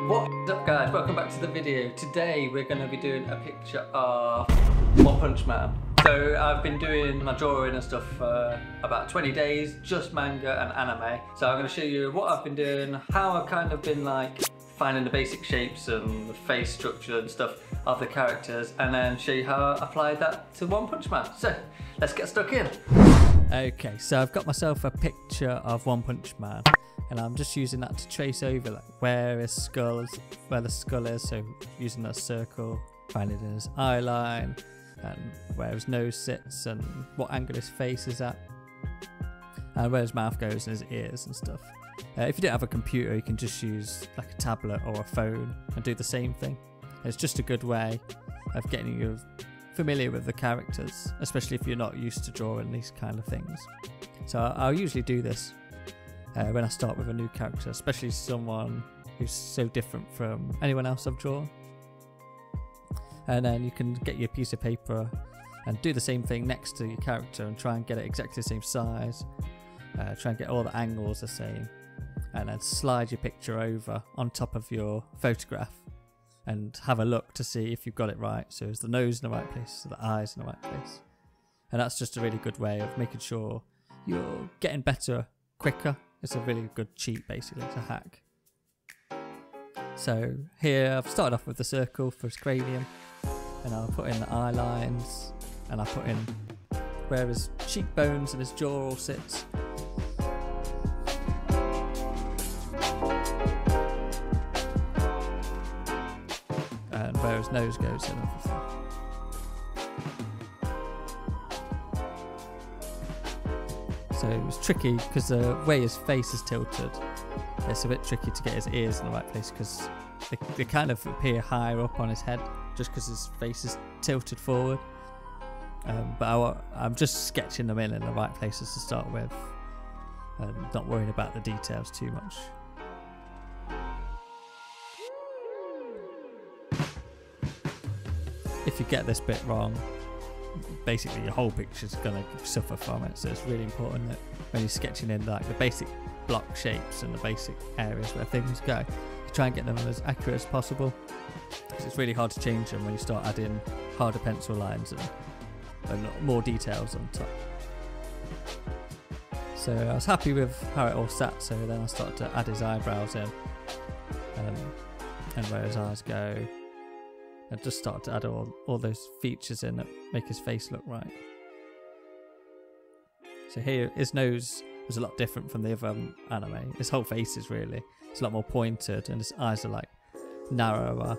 What is up guys, welcome back to the video. Today we're going to be doing a picture of One Punch Man. So I've been doing my drawing and stuff for about 20 days, just manga and anime. So I'm going to show you what I've been doing, how I've kind of been like finding the basic shapes and the face structure and stuff of the characters, and then show you how I applied that to One Punch Man. So let's get stuck in. Okay, so I've got myself a picture of One Punch Man. And I'm just using that to trace over like where the skull is, so using a circle, finding his eye line, and where his nose sits, and what angle his face is at, and where his mouth goes and his ears and stuff. If you don't have a computer, you can just use like a tablet or a phone and do the same thing. It's just a good way of getting you familiar with the characters, especially if you're not used to drawing these kind of things. So I'll usually do this when I start with a new character, especially someone who's so different from anyone else I've drawn. And then you can get your piece of paper and do the same thing next to your character and try and get it exactly the same size, try and get all the angles the same, and then slide your picture over on top of your photograph and have a look to see if you've got it right. So is the nose in the right place, so the eyes in the right place. And that's just a really good way of making sure you're getting better quicker. It's a really good cheat, basically. It's a hack. So here I've started off with the circle for his cranium, and I'll put in the eye lines, and I'll put in where his cheekbones and his jaw all sit. And where his nose goes and everything. So it was tricky because the way his face is tilted, it's a bit tricky to get his ears in the right place because they kind of appear higher up on his head just because his face is tilted forward. But I'm just sketching them in the right places to start with and not worrying about the details too much. If you get this bit wrong, basically your whole picture is going to suffer from it. So it's really important that when you're sketching in like the basic block shapes and the basic areas where things go, you try and get them as accurate as possible, because it's really hard to change them when you start adding harder pencil lines and more details on top. So I was happy with how it all sat, so then I started to add his eyebrows in, and where his eyes go. I just started to add all those features in that make his face look right. So here, his nose was a lot different from the other anime. His whole face is really, it's a lot more pointed, and his eyes are like narrower,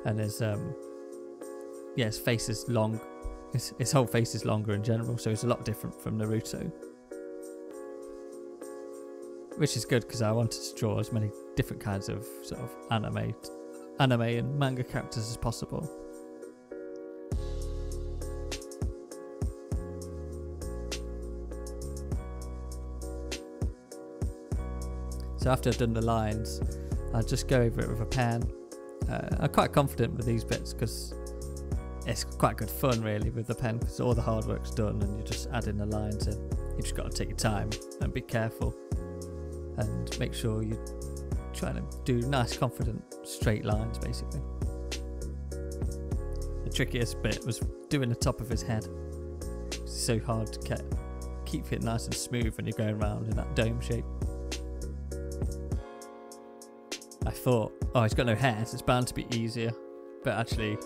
and his his face is long. His whole face is longer in general, so it's a lot different from Naruto. Which is good because I wanted to draw as many different kinds of sort of anime and manga characters as possible. So after I've done the lines, I'll just go over it with a pen. I'm quite confident with these bits because it's quite good fun really with the pen, because all the hard work's done and you're just adding the lines in. You just got to take your time and be careful and make sure you trying to do nice confident straight lines basically. The trickiest bit was doing the top of his head. It's so hard to keep it nice and smooth when you're going around in that dome shape. I thought, oh, he's got no hair, so it's bound to be easier, but actually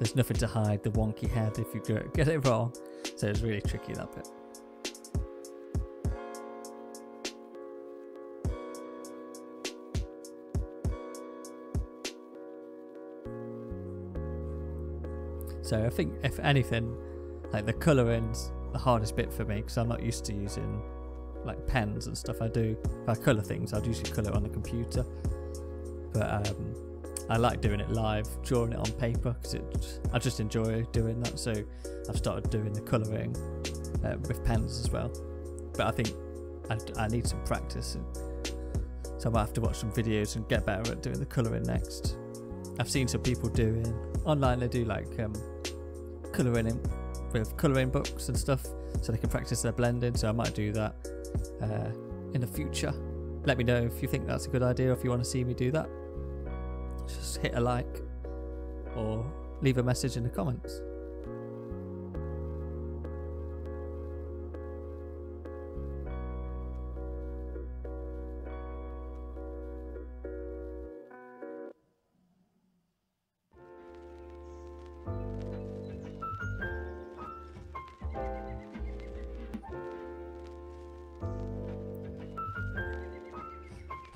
there's nothing to hide the wonky head if you get it wrong, so it's really tricky, that bit. So I think, if anything, like the colouring's the hardest bit for me because I'm not used to using like pens and stuff. If I colour things, I'd usually colour on the computer. But I like doing it live, drawing it on paper, because I just enjoy doing that. So I've started doing the colouring with pens as well. But I think I need some practice, so I might have to watch some videos and get better at doing the colouring next. I've seen some people doing online, they do like colouring with colouring books and stuff, so they can practice their blending. So I might do that in the future. Let me know if you think that's a good idea, or if you want to see me do that. just hit a like or leave a message in the comments.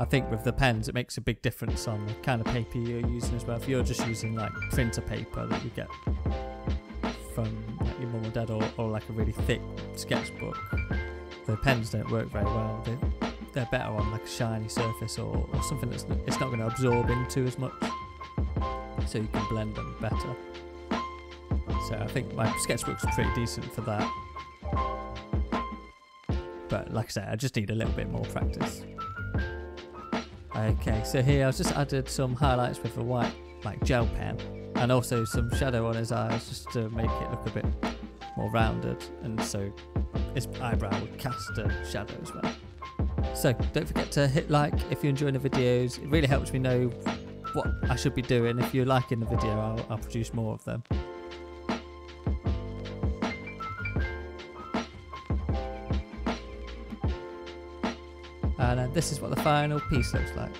I think with the pens it makes a big difference on the kind of paper you're using as well. If you're just using like printer paper that you get from like your mum or dad, or like a really thick sketchbook, the pens don't work very well. They're better on like a shiny surface or something that's it's not going to absorb into as much, so you can blend them better. So I think my sketchbook's pretty decent for that, but like I said, I just need a little bit more practice. Okay, so here I've just added some highlights with a white like gel pen, and also some shadow on his eyes just to make it look a bit more rounded, and so his eyebrow would cast a shadow as well. So don't forget to hit like if you're enjoying the videos. It really helps me know what I should be doing. If you're liking the video, I'll produce more of them. And this is what the final piece looks like.